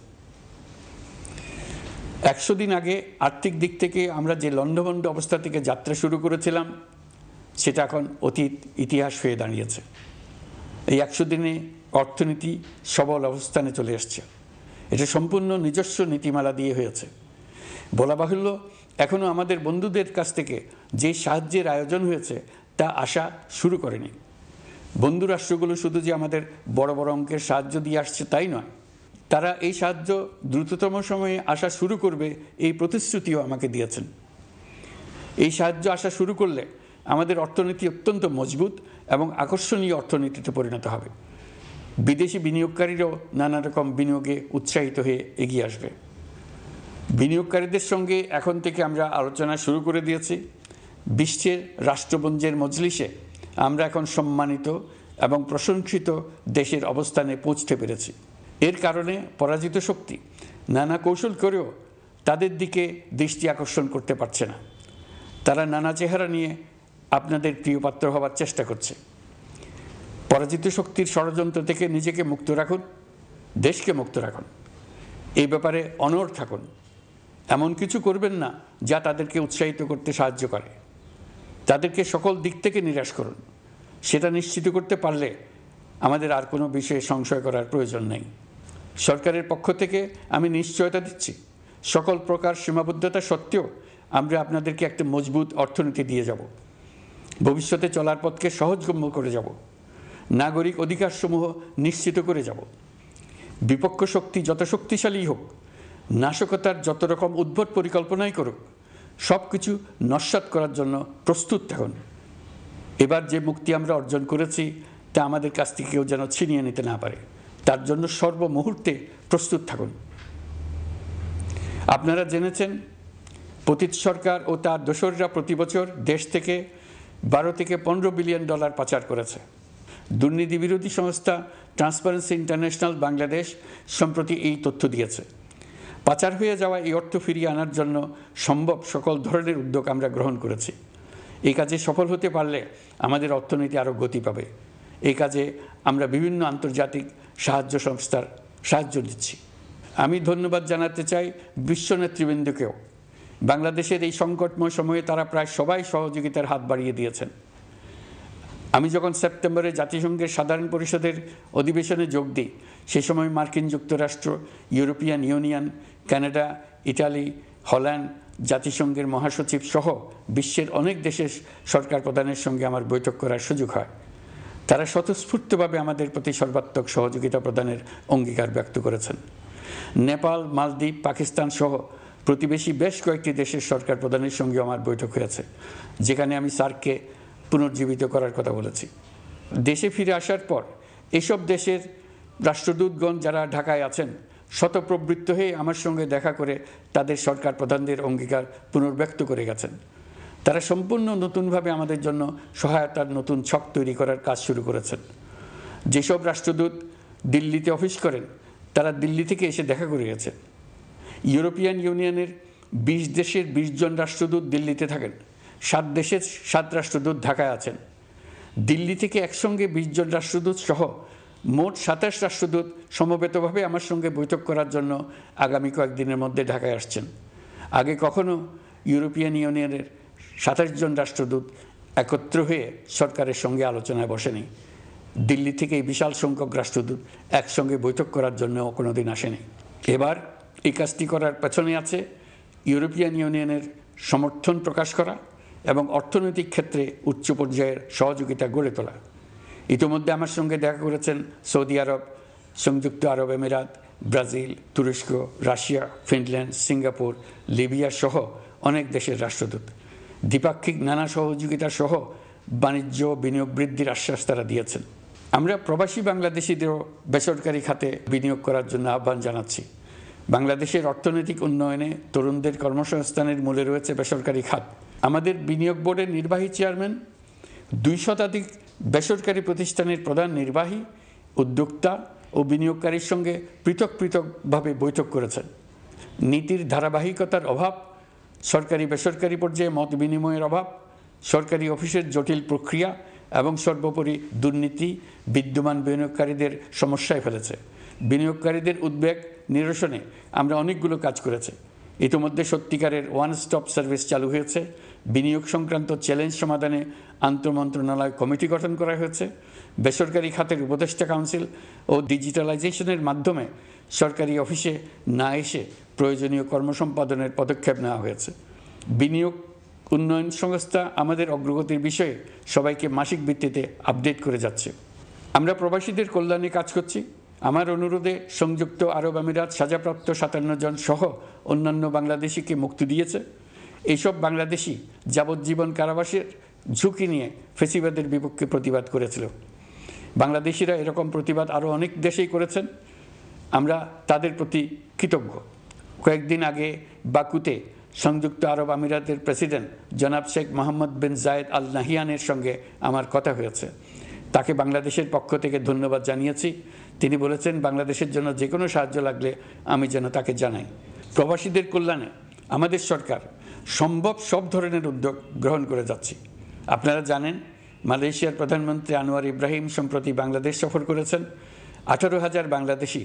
100 দিন আগে আর্থিক দিক থেকে আমরা যে লণ্ডভণ্ড অবস্থা থেকে যাত্রা শুরু করেছিলাম, সেটা এখন অতীত ইতিহাস হয়ে দাঁড়িয়েছে। এই 100 দিনে অর্থনীতি সবল অবস্থানে চলে এসছে। এটা সম্পূর্ণ নিজস্ব নীতিমালা দিয়ে হয়েছে। বলা বাহুল্য, এখনও আমাদের বন্ধুদের কাছ থেকে যে সাহায্যের আয়োজন হয়েছে তা আসা শুরু করেনি। বন্ধু রাষ্ট্রগুলো শুধু যে আমাদের বড় বড় অঙ্কের সাহায্য দিয়ে আসছে তাই নয়, তারা এই সাহায্য দ্রুততম সময়ে আসা শুরু করবে এই প্রতিশ্রুতিও আমাকে দিয়েছেন। এই সাহায্য আসা শুরু করলে আমাদের অর্থনীতি অত্যন্ত মজবুত এবং আকর্ষণীয় অর্থনীতিতে পরিণত হবে। বিদেশি বিনিয়োগকারীরাও নানা রকম বিনিয়োগে উৎসাহিত হয়ে এগিয়ে আসবে। বিনিয়োগকারীদের সঙ্গে এখন থেকে আমরা আলোচনা শুরু করে দিয়েছি। বিশ্বের রাষ্ট্রপুঞ্জের মজলিসে আমরা এখন সম্মানিত এবং প্রশংসিত দেশের অবস্থানে পৌঁছতে পেরেছি। এর কারণে পরাজিত শক্তি নানা কৌশল করেও তাদের দিকে দৃষ্টি আকর্ষণ করতে পারছে না। তারা নানা চেহারা নিয়ে আপনাদের প্রিয়পাত্র হওয়ার চেষ্টা করছে। পরাজিত শক্তির ষড়যন্ত্র থেকে নিজেকে মুক্ত রাখুন, দেশকে মুক্ত রাখুন। এই ব্যাপারে অনড় থাকুন। এমন কিছু করবেন না যা তাদেরকে উৎসাহিত করতে সাহায্য করে। তাদেরকে সকল দিক থেকে নিরাশ করুন। সেটা নিশ্চিত করতে পারলে আমাদের আর কোনো বিষয়ে সংশয় করার প্রয়োজন নেই। সরকারের পক্ষ থেকে আমি নিশ্চয়তা দিচ্ছি, সকল প্রকার সীমাবদ্ধতা সত্ত্বেও আমরা আপনাদেরকে একটা মজবুত অর্থনীতি দিয়ে যাব, ভবিষ্যতে চলার পথকে সহজগম্য করে যাব, নাগরিক অধিকারসমূহ নিশ্চিত করে যাব। বিপক্ষ শক্তি যত শক্তিশালী হোক, নাশকতার যত রকম উদ্ভট পরিকল্পনাই করুক, সব কিছু নস্যাৎ করার জন্য প্রস্তুত থাকুন। এবার যে মুক্তি আমরা অর্জন করেছি তা আমাদের কাছ থেকে কেউ যেন ছিনিয়ে নিতে না পারে, তার জন্য সর্বমুহূর্তে প্রস্তুত থাকুন। আপনারা জেনেছেন পতিত সরকার ও তার দোসররা প্রতি বছর দেশ থেকে 12 থেকে 15 বিলিয়ন ডলার পাচার করেছে। দুর্নীতি বিরোধী সংস্থা ট্রান্সপারেন্সি ইন্টারন্যাশনাল বাংলাদেশ সম্প্রতি এই তথ্য দিয়েছে। পাচার হয়ে যাওয়া এই অর্থ ফিরিয়ে আনার জন্য সম্ভব সকল ধরনের উদ্যোগ আমরা গ্রহণ করেছি। এই কাজে সফল হতে পারলে আমাদের অর্থনীতি আরও গতি পাবে। এই কাজে আমরা বিভিন্ন আন্তর্জাতিক সাহায্য সংস্থার সাহায্য দিচ্ছি। আমি ধন্যবাদ জানাতে চাই বিশ্ব নেতৃবৃন্দকেও। বাংলাদেশের এই সংকটময় সময়ে তারা প্রায় সবাই সহযোগিতার হাত বাড়িয়ে দিয়েছেন। আমি যখন সেপ্টেম্বরে জাতিসংঘের সাধারণ পরিষদের অধিবেশনে যোগ দিই, সে সময় মার্কিন যুক্তরাষ্ট্র, European Union, Canada, Italy, Holland, জাতিসংঘের মহাসচিব সহ বিশ্বের অনেক দেশের সরকার প্রধানের সঙ্গে আমার বৈঠক করার সুযোগ হয়। তারা স্বতঃস্ফূর্তভাবে আমাদের প্রতি সর্বাত্মক সহযোগিতা প্রদানের অঙ্গীকার ব্যক্ত করেছেন। নেপাল, মালদ্বীপ, পাকিস্তান সহ প্রতিবেশী বেশ কয়েকটি দেশের সরকার প্রধানের সঙ্গে আমার বৈঠক হয়েছে, যেখানে আমি সার্ককে পুনর্জীবিত করার কথা বলেছি। দেশে ফিরে আসার পর এসব দেশের রাষ্ট্রদূতগণ যারা ঢাকায় আছেন স্বতঃপ্রবৃত্ত হয়ে আমার সঙ্গে দেখা করে তাদের সরকার প্রধানদের অঙ্গীকার পুনর্ব্যক্ত করে গেছেন। তারা সম্পূর্ণ নতুনভাবে আমাদের জন্য সহায়তার নতুন ছক তৈরি করার কাজ শুরু করেছেন। যেসব রাষ্ট্রদূত দিল্লিতে অফিস করেন তারা দিল্লি থেকে এসে দেখা করে গেছেন। ইউরোপিয়ান ইউনিয়নের 20 দেশের 20 জন রাষ্ট্রদূত দিল্লিতে থাকেন, 7 দেশের 7 রাষ্ট্রদূত ঢাকায় আছেন। দিল্লি থেকে একসঙ্গে 20 জন রাষ্ট্রদূত সহ মোট 27 রাষ্ট্রদূত সমবেতভাবে আমার সঙ্গে বৈঠক করার জন্য আগামী কয়েকদিনের মধ্যে ঢাকায় আসছেন। আগে কখনো ইউরোপিয়ান ইউনিয়নের 27 জন রাষ্ট্রদূত একত্র হয়ে সরকারের সঙ্গে আলোচনায় বসেনি। দিল্লি থেকে এই বিশাল সংখ্যক রাষ্ট্রদূত একসঙ্গে বৈঠক করার জন্য কোনোদিন আসেনি। এবার এই কাজটি করার পেছনে আছে ইউরোপিয়ান ইউনিয়নের সমর্থন প্রকাশ করা এবং অর্থনৈতিক ক্ষেত্রে উচ্চ পর্যায়ের সহযোগিতা গড়ে তোলা। ইতিমধ্যে আমার সঙ্গে দেখা করেছেন সৌদি আরব, সংযুক্ত আরব আমিরাত, ব্রাজিল, তুরস্ক, রাশিয়া, ফিনল্যান্ড, সিঙ্গাপুর, লিবিয়া সহ অনেক দেশের রাষ্ট্রদূত। দ্বিপাক্ষিক নানা সহযোগিতা সহ বাণিজ্য বিনিয়োগ বৃদ্ধির আশ্বাস তারা দিয়েছেন। আমরা প্রবাসী বাংলাদেশিদেরও বেসরকারি খাতে বিনিয়োগ করার জন্য আহ্বান জানাচ্ছি। বাংলাদেশের অর্থনৈতিক উন্নয়নে তরুণদের কর্মসংস্থানের মূলে রয়েছে বেসরকারি খাত। আমাদের বিনিয়োগ বোর্ডের নির্বাহী চেয়ারম্যান 2 শতাধিক বেসরকারি প্রতিষ্ঠানের প্রধান নির্বাহী, উদ্যোক্তা ও বিনিয়োগকারীর সঙ্গে পৃথক পৃথকভাবে বৈঠক করেছেন। নীতির ধারাবাহিকতার অভাব, সরকারি বেসরকারি পর্যায়ে মত বিনিময়ের অভাব, সরকারি অফিসের জটিল প্রক্রিয়া এবং সর্বোপরি দুর্নীতি বিদ্যমান বিনিয়োগকারীদের সমস্যায় ফেলেছে। বিনিয়োগকারীদের উদ্বেগ নিরসনে আমরা অনেকগুলো কাজ করেছি। ইতিমধ্যে সত্যিকারের ওয়ান স্টপ সার্ভিস চালু হয়েছে। বিনিয়োগ সংক্রান্ত চ্যালেঞ্জ সমাধানে আন্তঃমন্ত্রণালয় কমিটি গঠন করা হয়েছে। বেসরকারি খাতের উপদেষ্টা কাউন্সিল ও ডিজিটালাইজেশনের মাধ্যমে সরকারি অফিসে না এসে প্রয়োজনীয় কর্মসম্পাদনের পদক্ষেপ নেওয়া হয়েছে। বিনিয়োগ উন্নয়ন সংস্থা আমাদের অগ্রগতির বিষয়ে সবাইকে মাসিক ভিত্তিতে আপডেট করে যাচ্ছে। আমরা প্রবাসীদের কল্যাণে কাজ করছি। আমার অনুরোধে সংযুক্ত আরব আমিরাত সাজাপ্রাপ্ত 57 জন সহ অন্যান্য বাংলাদেশিকে মুক্তি দিয়েছে। এইসব বাংলাদেশি যাবজ্জীবন কারাবাসের ঝুঁকি নিয়ে ফেসিবাদের বিপক্ষে প্রতিবাদ করেছিল। বাংলাদেশিরা এরকম প্রতিবাদ আরও অনেক দেশেই করেছেন। আমরা তাদের প্রতি কৃতজ্ঞ। কয়েকদিন আগে বাকুতে সংযুক্ত আরব আমিরাতের প্রেসিডেন্ট জনাব শেখ মোহাম্মদ বিন জায়েদ আল নাহিয়ানের সঙ্গে আমার কথা হয়েছে। তাকে বাংলাদেশের পক্ষ থেকে ধন্যবাদ জানিয়েছি। তিনি বলেছেন বাংলাদেশের জন্য যে কোনো সাহায্য লাগলে আমি যেন তাকে জানাই। প্রবাসীদের কল্যাণে আমাদের সরকার সম্ভব সব ধরনের উদ্যোগ গ্রহণ করে যাচ্ছে। আপনারা জানেন মালয়েশিয়ার প্রধানমন্ত্রী আনোয়ার ইব্রাহিম সম্প্রতি বাংলাদেশ সফর করেছেন। 18,000 বাংলাদেশি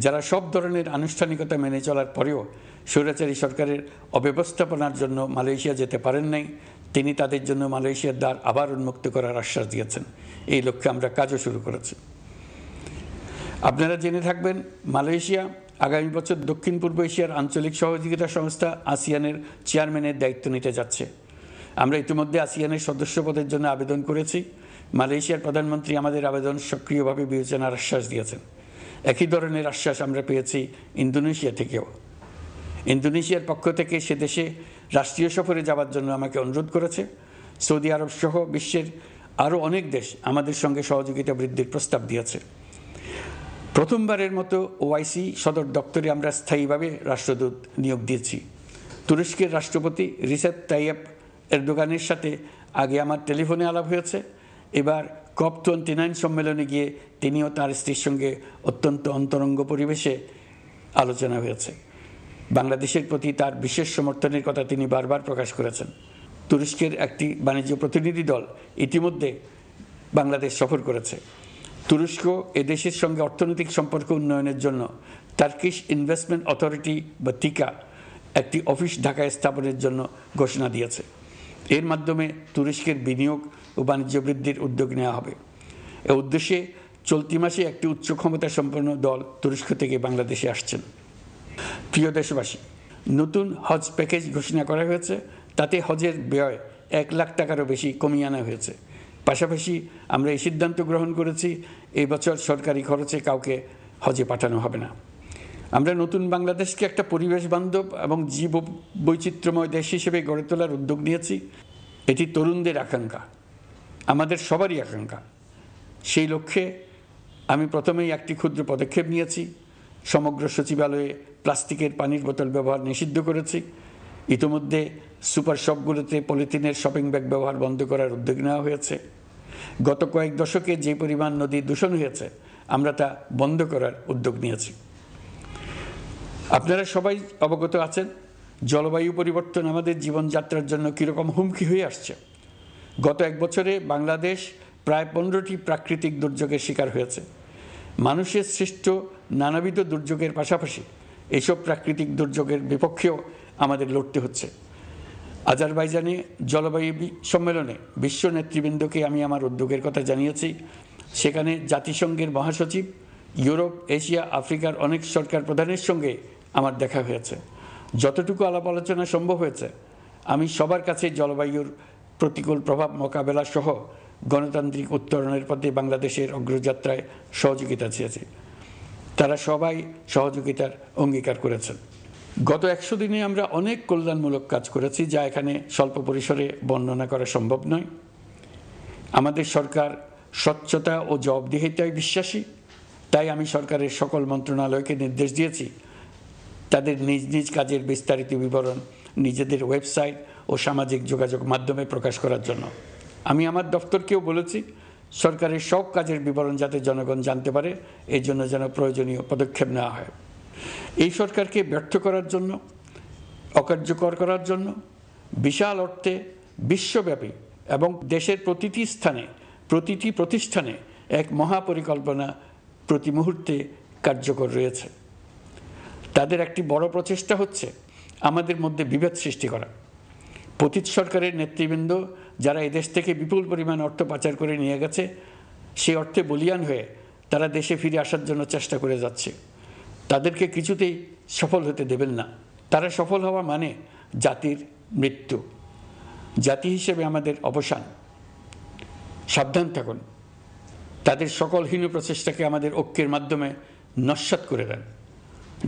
যারা সব ধরনের আনুষ্ঠানিকতা মেনে চলার পরেও স্বৈরাচারী সরকারের অব্যবস্থাপনার জন্য মালয়েশিয়া যেতে পারেন নাই, তিনি তাদের জন্য মালয়েশিয়ার দ্বার আবার উন্মুক্ত করার আশ্বাস দিয়েছেন। এই লক্ষ্যে আমরা কাজও শুরু করেছি। আপনারা জেনে থাকবেন মালয়েশিয়া আগামী বছর দক্ষিণ পূর্ব এশিয়ার আঞ্চলিক সহযোগিতা সংস্থা আসিয়ানের চেয়ারম্যানের দায়িত্ব নিতে যাচ্ছে। আমরা ইতিমধ্যে আসিয়ানের সদস্য পদের জন্য আবেদন করেছি। মালয়েশিয়ার প্রধানমন্ত্রী আমাদের আবেদন সক্রিয়ভাবে বিবেচনার আশ্বাস দিয়েছেন। একই ধরনের আশ্বাস আমরা পেয়েছি ইন্দোনেশিয়া থেকেও। ইন্দোনেশিয়ার পক্ষ থেকে সে দেশে রাষ্ট্রীয় সফরে যাওয়ার জন্য আমাকে অনুরোধ করেছে। সৌদি আরব সহ বিশ্বের আরও অনেক দেশ আমাদের সঙ্গে সহযোগিতা বৃদ্ধির প্রস্তাব দিয়েছে। প্রথমবারের মতো ওআইসি সদর দপ্তরে আমরা স্থায়ীভাবে রাষ্ট্রদূত নিয়োগ দিয়েছি। তুরস্কের রাষ্ট্রপতি রিসেপ তাইয়েপ এরদোগানের সাথে আগে আমার টেলিফোনে আলাপ হয়েছে। এবার COP29 সম্মেলনে গিয়ে তিনিও তার স্ত্রীর সঙ্গে অত্যন্ত অন্তরঙ্গ পরিবেশে আলোচনা হয়েছে। বাংলাদেশের প্রতি তার বিশেষ সমর্থনের কথা তিনি বারবার প্রকাশ করেছেন। তুরস্কের একটি বাণিজ্য প্রতিনিধি দল ইতিমধ্যে বাংলাদেশ সফর করেছে। তুরস্ক এদেশের সঙ্গে অর্থনৈতিক সম্পর্ক উন্নয়নের জন্য টার্কিশ ইনভেস্টমেন্ট অথরিটি বা টিকা একটি অফিস ঢাকায় স্থাপনের জন্য ঘোষণা দিয়েছে। এর মাধ্যমে তুরস্কের বিনিয়োগ ও বাণিজ্য বৃদ্ধির উদ্যোগ নেওয়া হবে। এ উদ্দেশ্যে চলতি মাসে একটি উচ্চ ক্ষমতা সম্পন্ন দল তুরস্ক থেকে বাংলাদেশে আসছেন। প্রিয় দেশবাসী, নতুন হজ প্যাকেজ ঘোষণা করা হয়েছে। তাতে হজের ব্যয় 1 লাখ টাকারও বেশি কমিয়ে আনা হয়েছে। পাশাপাশি আমরা এই সিদ্ধান্ত গ্রহণ করেছি এই বছর সরকারি খরচে কাউকে হজে পাঠানো হবে না। আমরা নতুন বাংলাদেশকে একটা পরিবেশ বান্ধব এবং জীব বৈচিত্র্যময় দেশ হিসেবে গড়ে তোলার উদ্যোগ নিয়েছি। এটি তরুণদের আকাঙ্ক্ষা, আমাদের সবারই আকাঙ্ক্ষা। সেই লক্ষ্যে আমি প্রথমেই একটি ক্ষুদ্র পদক্ষেপ নিয়েছি। সমগ্র সচিবালয়ে প্লাস্টিকের পানির বোতল ব্যবহার নিষিদ্ধ করেছি। ইতিমধ্যে সুপার শপগুলোতে পলিথিনের শপিং ব্যাগ ব্যবহার বন্ধ করার উদ্যোগ নেওয়া হয়েছে। গত কয়েক দশকে যে পরিমাণ নদী দূষণ হয়েছে আমরা তা বন্ধ করার উদ্যোগ নিয়েছি। আপনারা সবাই অবগত আছেন জলবায়ু পরিবর্তন আমাদের জীবনযাত্রার জন্য কীরকম হুমকি হয়ে আসছে। গত 1 বছরে বাংলাদেশ প্রায় 15টি প্রাকৃতিক দুর্যোগের শিকার হয়েছে। মানুষের সৃষ্ট নানাবিধ দুর্যোগের পাশাপাশি এইসব প্রাকৃতিক দুর্যোগের বিপক্ষেও আমাদের লড়তে হচ্ছে। আজারবাইজানে জলবায়ু সম্মেলনে বিশ্ব নেতৃবৃন্দকে আমি আমার উদ্যোগের কথা জানিয়েছি। সেখানে জাতিসংঘের মহাসচিব, ইউরোপ, এশিয়া, আফ্রিকার অনেক সরকার প্রধানের সঙ্গে আমার দেখা হয়েছে। যতটুকু আলাপ আলোচনা সম্ভব হয়েছে আমি সবার কাছে জলবায়ুর প্রতিকূল প্রভাব মোকাবেলা সহ গণতান্ত্রিক উত্তরণের পথে বাংলাদেশের অগ্রযাত্রায় সহযোগিতা চেয়েছি। তারা সবাই সহযোগিতার অঙ্গীকার করেছেন। গত 100 দিনে আমরা অনেক কল্যাণমূলক কাজ করেছি যা এখানে স্বল্প পরিসরে বর্ণনা করা সম্ভব নয়। আমাদের সরকার স্বচ্ছতা ও জবাবদিহিতায় বিশ্বাসী। তাই আমি সরকারের সকল মন্ত্রণালয়কে নির্দেশ দিয়েছি তাদের নিজ নিজ কাজের বিস্তারিত বিবরণ নিজেদের ওয়েবসাইট ও সামাজিক যোগাযোগ মাধ্যমে প্রকাশ করার জন্য। আমি আমার দপ্তরকেও বলেছি সরকারের সব কাজের বিবরণ যাতে জনগণ জানতে পারে এই জন্য যেন প্রয়োজনীয় পদক্ষেপ নেওয়া হয়। এই সরকারকে ব্যর্থ করার জন্য, অকার্যকর করার জন্য বিশাল অর্থে বিশ্বব্যাপী এবং দেশের প্রতিটি স্থানে, প্রতিটি প্রতিষ্ঠানে এক মহাপরিকল্পনা প্রতি মুহূর্তে কার্যকর রয়েছে। তাদের একটি বড় প্রচেষ্টা হচ্ছে আমাদের মধ্যে বিভেদ সৃষ্টি করা। পতিত সরকারের নেতৃবৃন্দ যারা এদেশ থেকে বিপুল পরিমাণ অর্থ পাচার করে নিয়ে গেছে সেই অর্থে বলিয়ান হয়ে তারা দেশে ফিরে আসার জন্য চেষ্টা করে যাচ্ছে। তাদেরকে কিছুতেই সফল হতে দেবেন না। তারা সফল হওয়া মানে জাতির মৃত্যু, জাতি হিসেবে আমাদের অবসান। সাবধান থাকুন। তাদের সকল হীন প্রচেষ্টাকে আমাদের ঐক্যের মাধ্যমে নস্যাৎ করে দেন,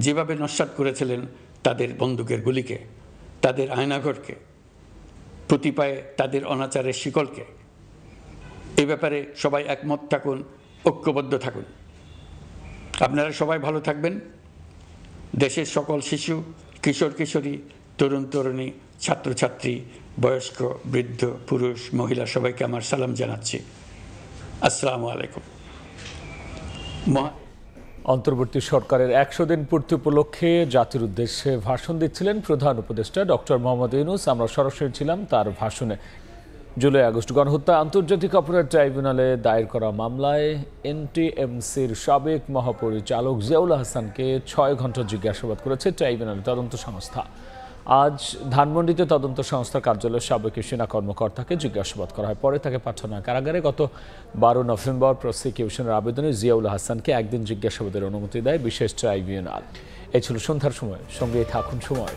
যেভাবে নস্যাৎ করেছিলেন তাদের বন্দুকের গুলিকে, তাদের আয়নাঘরকে, প্রতি পায়ে তাদের অনাচারের শিকলকে। এ ব্যাপারে সবাই একমত থাকুন, ঐক্যবদ্ধ থাকুন। আপনারা সবাই ভালো থাকবেন। দেশের সকল শিশু, কিশোর কিশোরী, তরুণ তরুণী, ছাত্রছাত্রী, বয়স্ক, বৃদ্ধ, পুরুষ, মহিলা সবাইকে আমার সালাম জানাচ্ছি। আসসালামু আলাইকুম। অন্তর্বর্তী সরকারের 100 দিন পূর্তি উপলক্ষে জাতির উদ্দেশ্যে ভাষণ দিচ্ছিলেন প্রধান উপদেষ্টা ডক্টর মোহাম্মদ ইউনূস। আমরা সরাসরি ছিলাম তার ভাষণে। জুলাই আগস্ট গণহত্যা আন্তর্জাতিক অপরাধ ট্রাইব্যুনালে দায়ের করা মামলায় এনটিএমসির সাবেক মহাপরিচালক জিয়াউল হাসানকে 6 ঘন্টা জিজ্ঞাসাবাদ করেছে ট্রাইব্যুনাল তদন্ত সংস্থা। আজ ধানমন্ডিতে তদন্ত সংস্থার কার্যালয়ের সাবেক সেনা কর্মকর্তাকে জিজ্ঞাসাবাদ করা হয়, পরে তাকে পাঠানো হয় কারাগারে। গত 12 নভেম্বর প্রসিকিউশনের আবেদনে জিয়াউল হাসানকে একদিন জিজ্ঞাসাবাদের অনুমতি দেয় বিশেষ ট্রাইব্যুনাল। এই ছিল সন্ধ্যার সময়, সঙ্গে থাকুন সময়।